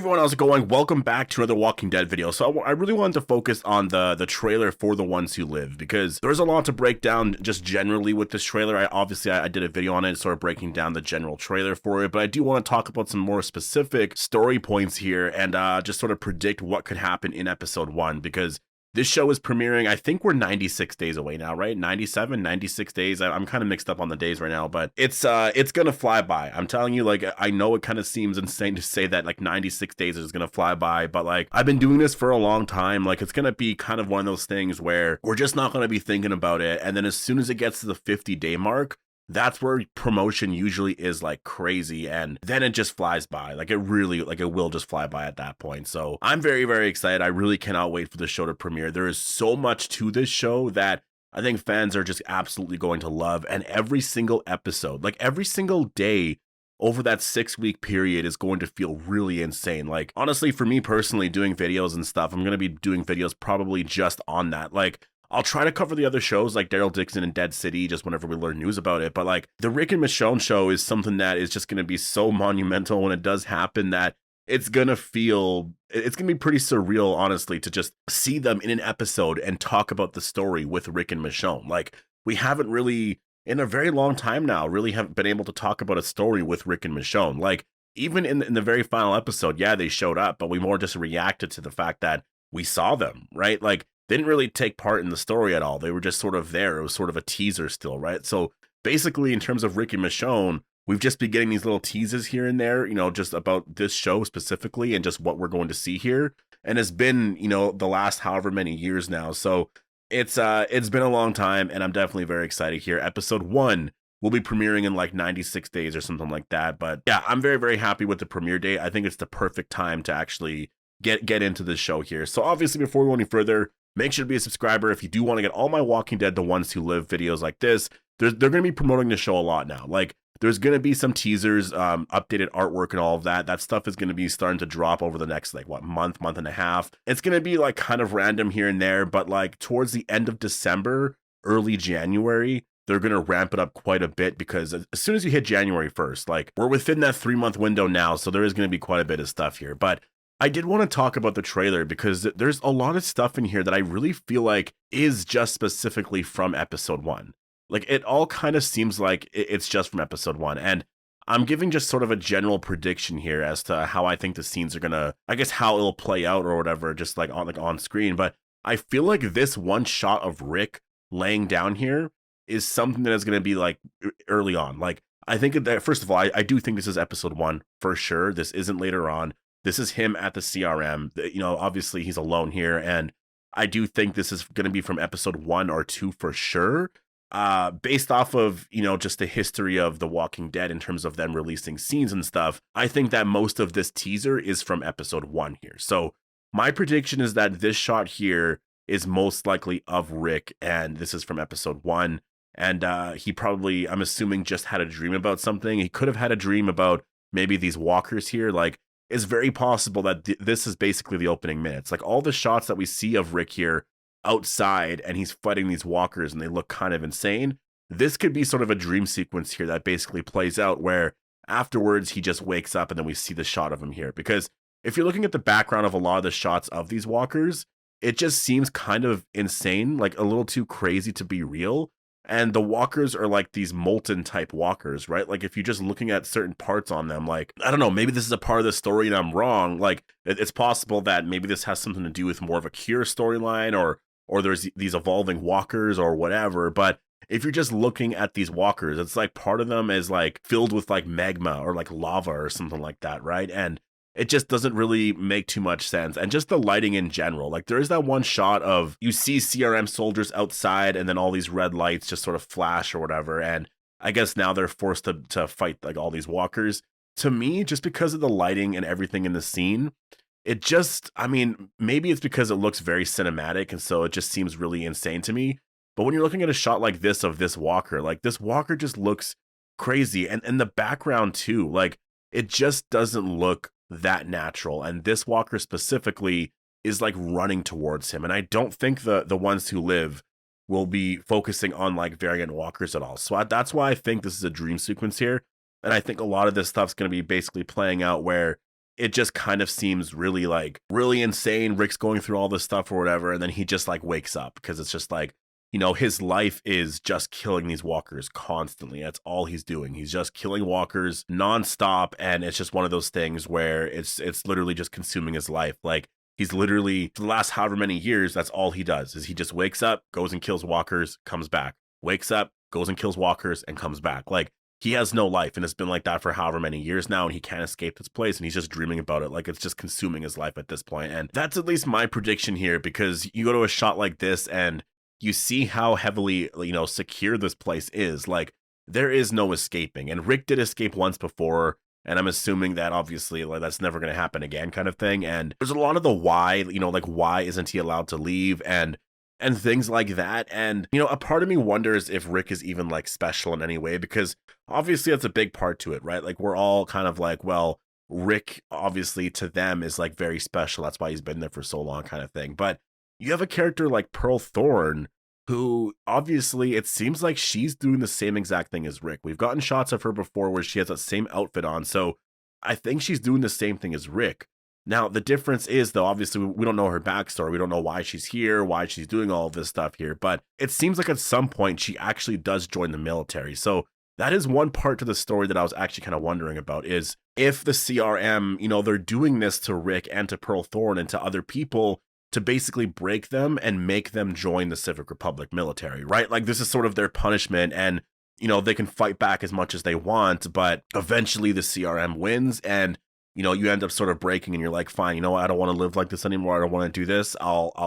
Everyone, how's it going? Welcome back to another Walking Dead video. So I really wanted to focus on the trailer for The Ones Who Live, because there's a lot to break down just generally with this trailer. I did a video on it, sort of breaking down the general trailer for it, but I do want to talk about some more specific story points here and just sort of predict what could happen in episode 1, because this show is premiering. I think we're 96 days away now, right? 97, 96 days. I'm kind of mixed up on the days right now, but it's gonna fly by. I'm telling you, like, I know it kind of seems insane to say that like 96 days is gonna fly by, but like I've been doing this for a long time. Like, it's gonna be kind of one of those things where we're just not gonna be thinking about it, and then as soon as it gets to the 50-day mark, that's where promotion usually is like crazy, and then it just flies by. Like, it will just fly by at that point. So I'm very, very excited. I really cannot wait for the show to premiere. There is so much to this show that I think fans are just absolutely going to love, and every single episode, like every single day over that 6-week period is going to feel really insane. Like, honestly, for me personally, doing videos and stuff, I'm going to be doing videos probably just on that. Like, I'll try to cover the other shows like Daryl Dixon and Dead City just whenever we learn news about it. But like the Rick and Michonne show is something that is just going to be so monumental when it does happen that it's going to be pretty surreal, honestly, to just see them in an episode and talk about the story with Rick and Michonne. Like, we haven't really, in a very long time now, really have been able to talk about a story with Rick and Michonne. Like, even in the very final episode, yeah, they showed up, but we more just reacted to the fact that we saw them, right? Like, they didn't really take part in the story at all. They were just sort of there. It was sort of a teaser still, right? So basically, in terms of Rick and Michonne, we've just been getting these little teases here and there, just about this show specifically and just what we're going to see here. And it's been, the last however many years now. So it's been a long time, and I'm definitely very excited here. Episode 1 will be premiering in like 96 days or something like that. But yeah, I'm very, very happy with the premiere date. I think it's the perfect time to actually get into this show here. So obviously, before we go any further, make sure to be a subscriber if you do want to get all my Walking Dead, The Ones Who Live videos like this. They're going to be promoting the show a lot now. Like, there's going to be some teasers, updated artwork and all of that. That stuff is going to be starting to drop over the next, like, month and a half. It's going to be, like, kind of random here and there, but, like, towards the end of December, early January, they're going to ramp it up quite a bit, because as soon as you hit January 1st, like, we're within that 3-month window now, so there is going to be quite a bit of stuff here. But I did want to talk about the trailer because there's a lot of stuff in here that I really feel like is just specifically from episode 1. Like, it all kind of seems like it's just from episode 1. And I'm giving just sort of a general prediction here as to how I think the scenes are going to, I guess, how it'll play out or whatever, just like on screen. But I feel like this one shot of Rick laying down here is something that is going to be like early on. Like, I think that, first of all, I do think this is episode 1 for sure. This isn't later on. This is him at the CRM. Obviously he's alone here, and I do think this is going to be from episode 1 or 2 for sure, based off of, just the history of The Walking Dead in terms of them releasing scenes and stuff. I think that most of this teaser is from episode 1 here. So my prediction is that this shot here is most likely of Rick, and this is from episode 1. And he probably, I'm assuming, just had a dream about something. He could have had a dream about maybe these walkers here. Like, it's very possible that this is basically the opening minutes. Like, all the shots that we see of Rick here outside and he's fighting these walkers and they look kind of insane. This could be sort of a dream sequence here that basically plays out where afterwards he just wakes up and then we see the shot of him here. Because if you're looking at the background of a lot of the shots of these walkers, it just seems kind of insane, like a little too crazy to be real. And the walkers are like these molten type walkers, right? Like, if you're just looking at certain parts on them, like, I don't know, maybe this is a part of the story and I'm wrong. Like, it's possible that maybe this has something to do with more of a Cure storyline, or there's these evolving walkers or whatever. But if you're just looking at these walkers, it's like part of them is like filled with like magma or like lava or something like that, right? And it just doesn't really make too much sense. And just the lighting in general, like, there is that one shot of you see CRM soldiers outside and then all these red lights just sort of flash or whatever. And I guess now they're forced to fight like all these walkers. To me, just because of the lighting and everything in the scene, it just, I mean, maybe it's because it looks very cinematic and so it just seems really insane to me. But when you're looking at a shot like this of this walker, like, this walker just looks crazy. And the background too, like, it just doesn't look that natural. And this walker specifically is like running towards him. And I don't think the Ones Who Live will be focusing on like variant walkers at all. So that's why I think this is a dream sequence here. And I think a lot of this stuff's going to be basically playing out where it just kind of seems really like really insane. Rick's going through all this stuff or whatever, and then he just like wakes up because it's just like, you know, his life is just killing these walkers constantly. That's all he's doing. He's just killing walkers nonstop, and it's just one of those things where it's literally just consuming his life. Like, he's literally, for the last however many years, that's all he does is he just wakes up, goes and kills walkers, comes back, wakes up, goes and kills walkers, and comes back. Like, he has no life, and it's been like that for however many years now, and he can't escape this place, and he's just dreaming about it. Like, it's just consuming his life at this point. And that's at least my prediction here, because you go to a shot like this and you see how heavily, you know, secure this place is. Like, there is no escaping. And Rick did escape once before, and I'm assuming that obviously like that's never going to happen again kind of thing. And there's a lot of the why, you know, like why isn't he allowed to leave and things like that. And, you know, a part of me wonders if Rick is even like special in any way, because obviously that's a big part to it, right? Like, we're all kind of like, well, Rick obviously to them is like very special. That's why he's been there for so long kind of thing. But you have a character like Pearl Thorne, who obviously it seems like she's doing the same exact thing as Rick. We've gotten shots of her before where she has that same outfit on. So I think she's doing the same thing as Rick. Now, the difference is, though, obviously we don't know her backstory. We don't know why she's here, why she's doing all of this stuff here. But it seems like at some point she actually does join the military. So that is one part to the story that I was actually kind of wondering about, is if the CRM, you know, they're doing this to Rick and to Pearl Thorne and to other people to basically break them and make them join the Civic Republic military, right? Like, this is sort of their punishment, and, you know, they can fight back as much as they want, but eventually the CRM wins, and, you know, you end up sort of breaking, and you're like, fine, you know what? I don't want to live like this anymore. I don't want to do this. I'll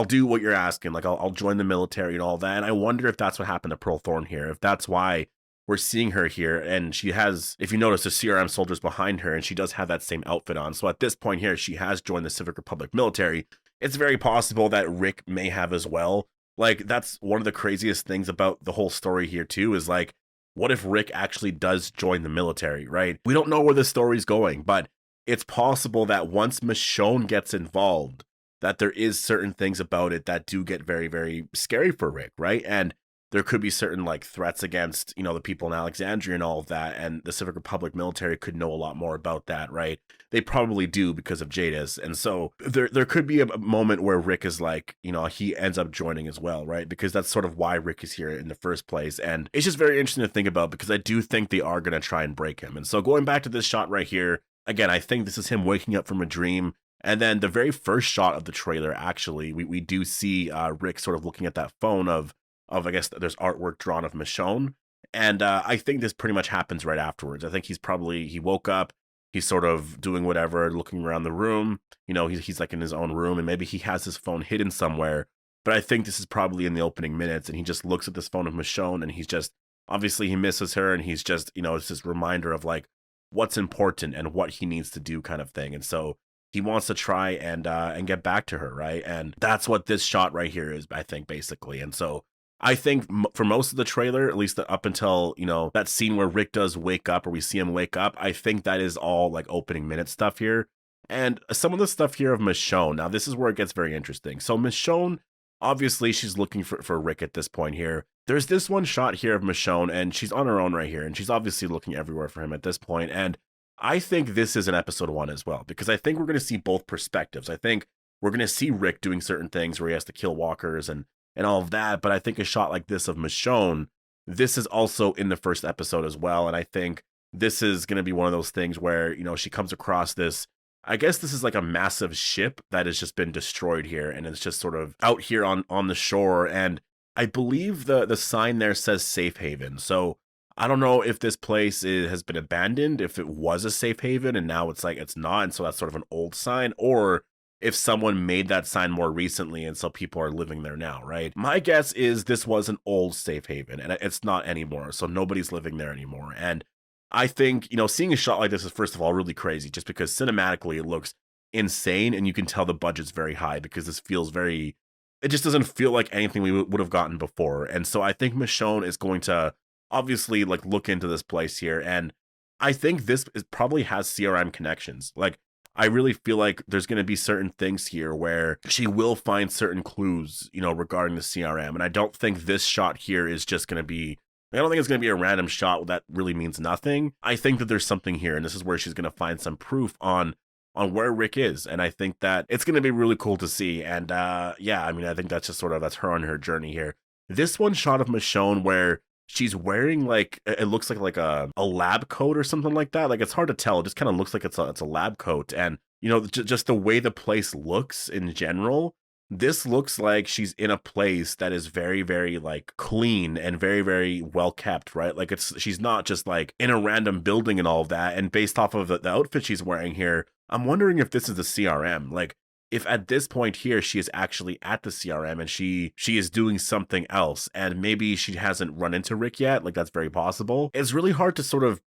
do what you're asking. Like, I'll join the military and all that. And I wonder if that's what happened to Pearl Thorne here, if that's why we're seeing her here. And she has, if you notice, the CRM soldiers behind her, and she does have that same outfit on. So at this point here, she has joined the Civic Republic military. It's very possible that Rick may have as well. Like, that's one of the craziest things about the whole story here too, is like, what if Rick actually does join the military, right? We don't know where the story's going, but it's possible that once Michonne gets involved, that there is certain things about it that do get very, very scary for Rick, right? And there could be certain like threats against, you know, the people in Alexandria and all of that. And the Civic Republic military could know a lot more about that, right? They probably do because of Jadis. And so there could be a moment where Rick is like, you know, he ends up joining as well, right? Because that's sort of why Rick is here in the first place. And it's just very interesting to think about, because I do think they are going to try and break him. And so going back to this shot right here, again, I think this is him waking up from a dream. And then the very first shot of the trailer, actually, we do see Rick sort of looking at that phone of I guess there's artwork drawn of Michonne. And I think this pretty much happens right afterwards. I think he woke up, he's sort of doing whatever, looking around the room. You know, he's like in his own room, and maybe he has his phone hidden somewhere. But I think this is probably in the opening minutes, and he just looks at this phone of Michonne, and he's just, obviously he misses her, and he's just, you know, it's this reminder of like what's important and what he needs to do kind of thing. And so he wants to try and get back to her, right? And that's what this shot right here is, I think, basically. And so I think for most of the trailer, at least up until, you know, that scene where Rick does wake up, or we see him wake up, I think that is all like opening minute stuff here. And some of the stuff here of Michonne, now this is where it gets very interesting. So Michonne, obviously she's looking for Rick at this point here. There's this one shot here of Michonne, and she's on her own right here, and she's obviously looking everywhere for him at this point. And I think this is an episode 1 as well, because I think we're going to see both perspectives. I think we're going to see Rick doing certain things where he has to kill walkers and all of that, but I think a shot like this of Michonne, this is also in the first episode as well, and I think this is going to be one of those things where, you know, she comes across this, I guess this is like a massive ship that has just been destroyed here, and it's just sort of out here on the shore, and I believe the sign there says safe haven, so I don't know if this place has been abandoned, if it was a safe haven, and now it's like it's not, and so that's sort of an old sign, or if someone made that sign more recently and so people are living there now, right? My guess is this was an old safe haven, and it's not anymore, so nobody's living there anymore. And I think, you know, seeing a shot like this is, first of all, really crazy, just because cinematically it looks insane, and you can tell the budget's very high, because this feels very, it just doesn't feel like anything we would have gotten before. And so I think Michonne is going to obviously like look into this place here, and I think this probably has CRM connections. Like, I really feel like there's going to be certain things here where she will find certain clues, you know, regarding the CRM. And I don't think this shot here is just going to be I don't think it's going to be a random shot that really means nothing. I think that there's something here, and this is where she's going to find some proof on where Rick is, and I think that it's going to be really cool to see. And yeah, I mean, I think that's just sort of that's her on her journey here. This one shot of Michonne where she's wearing like it looks like a lab coat or something like that. Like it's hard to tell. It just kind of looks like it's a lab coat, and you know, just the way the place looks in general. This looks like she's in a place that is very, very like clean and very, very well kept, right? Like she's not just like in a random building and all of that. And based off of the outfit she's wearing here, I'm wondering if this is the CRM. Like if at this point here she is actually at the CRM and she is doing something else, and maybe she hasn't run into Rick yet. Like that's very possible. It's really hard to sort of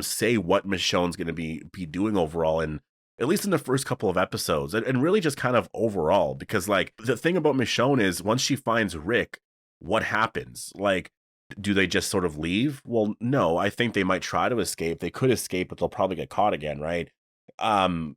say what Michonne's going to be doing overall, and at least in the first couple of episodes, and really just kind of overall, because like the thing about Michonne is once she finds Rick, what happens? Like, do they just sort of leave? Well, no, I think they might try to escape. They could escape, but they'll probably get caught again, right?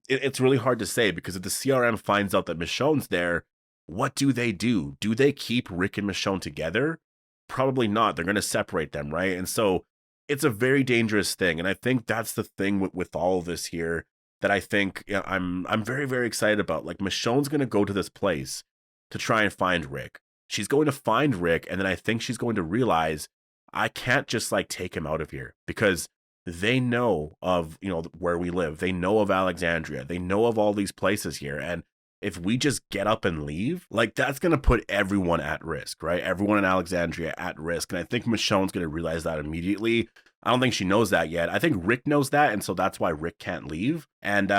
It's really hard to say, because if the CRM finds out that Michonne's there, what do they do? Do they keep Rick and Michonne together? Probably not. They're going to separate them, right? And so it's a very dangerous thing. And I think that's the thing with all of this here that I think I'm very, very excited about. Like Michonne's going to go to this place to try and find Rick. She's going to find Rick, and then I think she's going to realize I can't just like take him out of here, because they know of, where we live. They know of Alexandria. They know of all these places here. And if we just get up and leave, like that's going to put everyone at risk, right? Everyone in Alexandria at risk. And I think Michonne's going to realize that immediately. I don't think she knows that yet. I think Rick knows that. And so that's why Rick can't leave. And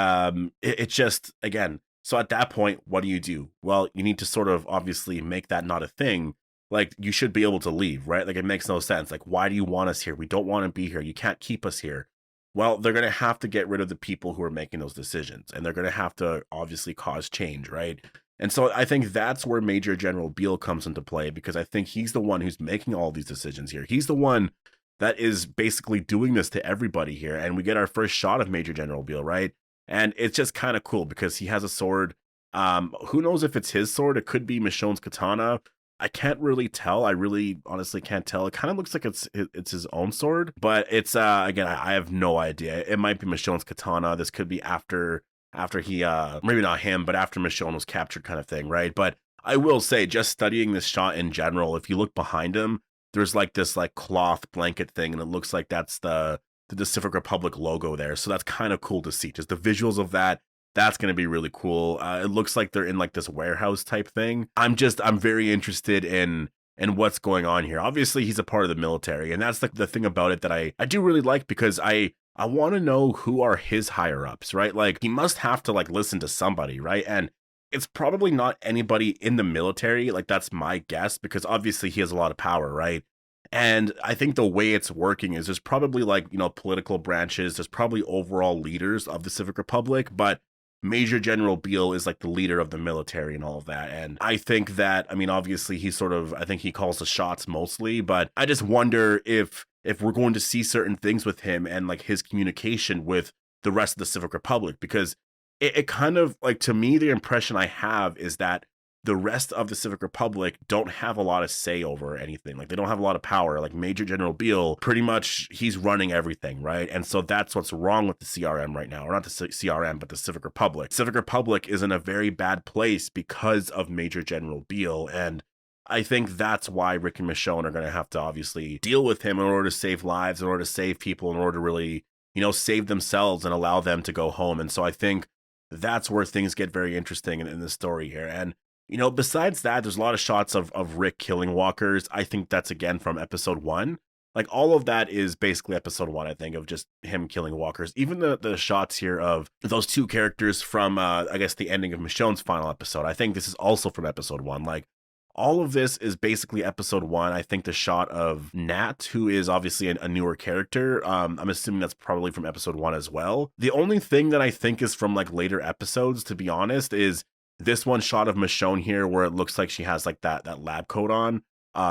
it just, again, so at that point, what do? Well, you need to sort of obviously make that not a thing. Like you should be able to leave, right? Like it makes no sense. Like, why do you want us here? We don't want to be here. You can't keep us here. Well, they're going to have to get rid of the people who are making those decisions, and they're going to have to obviously cause change, right? And so I think that's where Major General Beal comes into play, because I think he's the one who's making all these decisions here. He's the one that is basically doing this to everybody here. And we get our first shot of Major General Beal, right? And it's just kind of cool because he has a sword. Who knows if it's his sword? It could be Michonne's katana. I can't really tell. I really honestly can't tell. It kind of looks like it's his own sword, but it's again, I have no idea. It might be Michonne's katana. This could be after he maybe not him, but after Michonne was captured, kind of thing, right? But I will say, just studying this shot in general, if you look behind him, there's like this like cloth blanket thing, and it looks like that's the Pacific Republic logo there. So that's kind of cool to see. Just the visuals of that. That's going to be really cool. It looks like they're in like this warehouse type thing. I'm very interested in what's going on here. Obviously, he's a part of the military, and that's the thing about it that I do really like, because I want to know who are his higher ups, right? Like he must have to like listen to somebody, right? And it's probably not anybody in the military. Like that's my guess, because obviously he has a lot of power, right? And I think the way it's working is there's probably like, political branches. There's probably overall leaders of the Civic Republic, but Major General Beal is like the leader of the military and all of that. And I think that, I mean, obviously he's I think he calls the shots mostly, but I just wonder if we're going to see certain things with him and like his communication with the rest of the Civic Republic, because it kind of like, to me, the impression I have is that the rest of the Civic Republic don't have a lot of say over anything. Like they don't have a lot of power. Like Major General Beal, pretty much he's running everything, right? And so that's what's wrong with the CRM right now, or not the CRM, but the Civic Republic. Civic Republic is in a very bad place because of Major General Beal. And I think that's why Rick and Michonne are going to have to obviously deal with him in order to save lives, in order to save people, in order to really, save themselves and allow them to go home. And so I think that's where things get very interesting in the story here. And besides that, there's a lot of shots of Rick killing walkers. I think that's again from episode 1. Like all of that is basically episode 1, I think, of just him killing walkers. Even the shots here of those two characters from, I guess, the ending of Michonne's final episode. I think this is also from episode 1. Like all of this is basically episode 1. I think the shot of Nat, who is obviously a newer character, I'm assuming that's probably from episode 1 as well. The only thing that I think is from like later episodes, to be honest, is this one shot of Michonne here where it looks like she has like that lab coat on.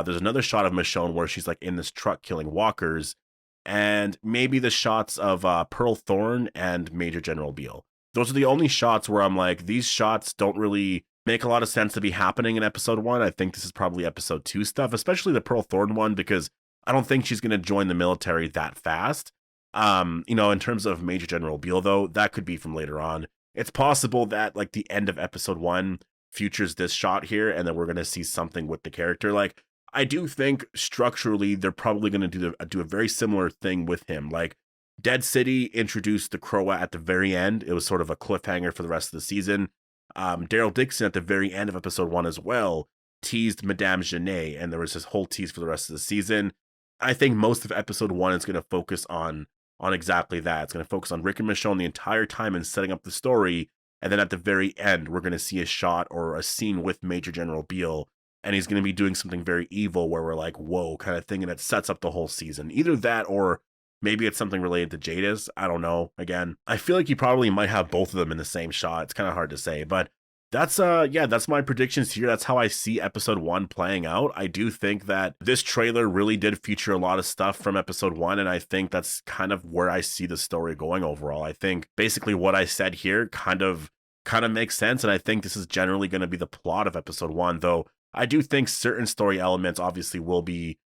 There's another shot of Michonne where she's like in this truck killing walkers, and maybe the shots of Pearl Thorne and Major General Beal. Those are the only shots where I'm like, these shots don't really make a lot of sense to be happening in episode 1. I think this is probably episode 2 stuff, especially the Pearl Thorne one, because I don't think she's going to join the military that fast. You know, in terms of Major General Beal, though, that could be from later on. It's possible that like the end of episode 1 futures this shot here, and then we're going to see something with the character. Like, I do think structurally they're probably going to do a very similar thing with him. Like, Dead City introduced the Croat at the very end. It was sort of a cliffhanger for the rest of the season. Daryl Dixon at the very end of episode 1 as well teased Madame Genet, and there was this whole tease for the rest of the season. I think most of episode 1 is going to focus on exactly that. It's going to focus on Rick and Michonne the entire time and setting up the story. And then at the very end, we're going to see a shot or a scene with Major General Beal, and he's going to be doing something very evil where we're like, whoa, kind of thing. And it sets up the whole season. Either that or maybe it's something related to Jadis. I don't know. Again, I feel like you probably might have both of them in the same shot. It's kind of hard to say, but that's that's my predictions here. That's how I see episode 1 playing out. I do think that this trailer really did feature a lot of stuff from episode 1, and I think that's kind of where I see the story going overall. I think basically what I said here kind of makes sense, and I think this is generally going to be the plot of episode 1, though I do think certain story elements obviously will be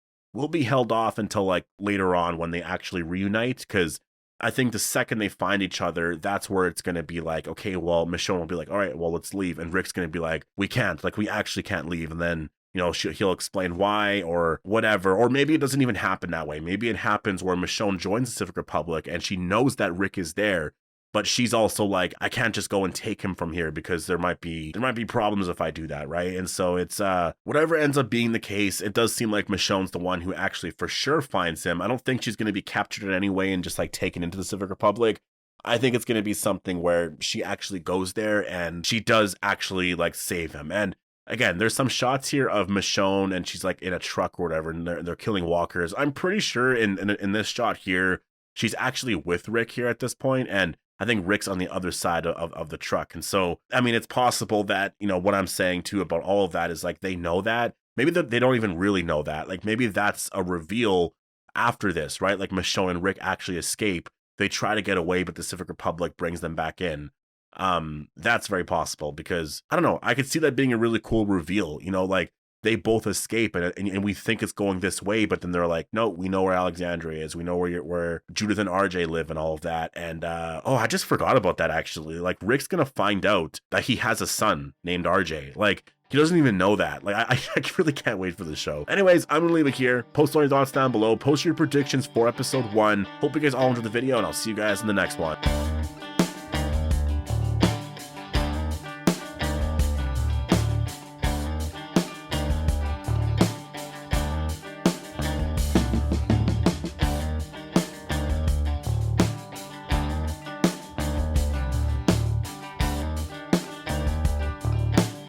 held off until like later on when they actually reunite, because I think the second they find each other, that's where it's going to be like, okay, well, Michonne will be like, all right, well, let's leave. And Rick's going to be like, we can't, like, we actually can't leave. And then, you know, he'll explain why or whatever. Or maybe it doesn't even happen that way. Maybe it happens where Michonne joins the Civic Republic and she knows that Rick is there, but she's also like, I can't just go and take him from here because there might be problems if I do that, right? And so it's whatever ends up being the case, it does seem like Michonne's the one who actually for sure finds him. I don't think she's going to be captured in any way and just like taken into the Civic Republic. I think it's going to be something where she actually goes there and she does actually like save him. And again, there's some shots here of Michonne and she's like in a truck or whatever, and they're killing walkers. I'm pretty sure in this shot here, she's actually with Rick here at this point, and I think Rick's on the other side of the truck. And so, I mean, it's possible that, you know, what I'm saying too about all of that is like, they know that. Maybe they don't even really know that. Like, maybe that's a reveal after this, right? Like, Michonne and Rick actually escape. They try to get away, but the Civic Republic brings them back in. That's very possible because, I don't know, I could see that being a really cool reveal, you know, like, they both escape and we think it's going this way, but then they're like, no, we know where Alexandria is. We know where Judith and RJ live and all of that. And, I just forgot about that actually. Like, Rick's going to find out that he has a son named RJ. Like, he doesn't even know that. Like, I really can't wait for the show. Anyways, I'm going to leave it here. Post all your thoughts down below. Post your predictions for episode 1. Hope you guys all enjoyed the video, and I'll see you guys in the next one.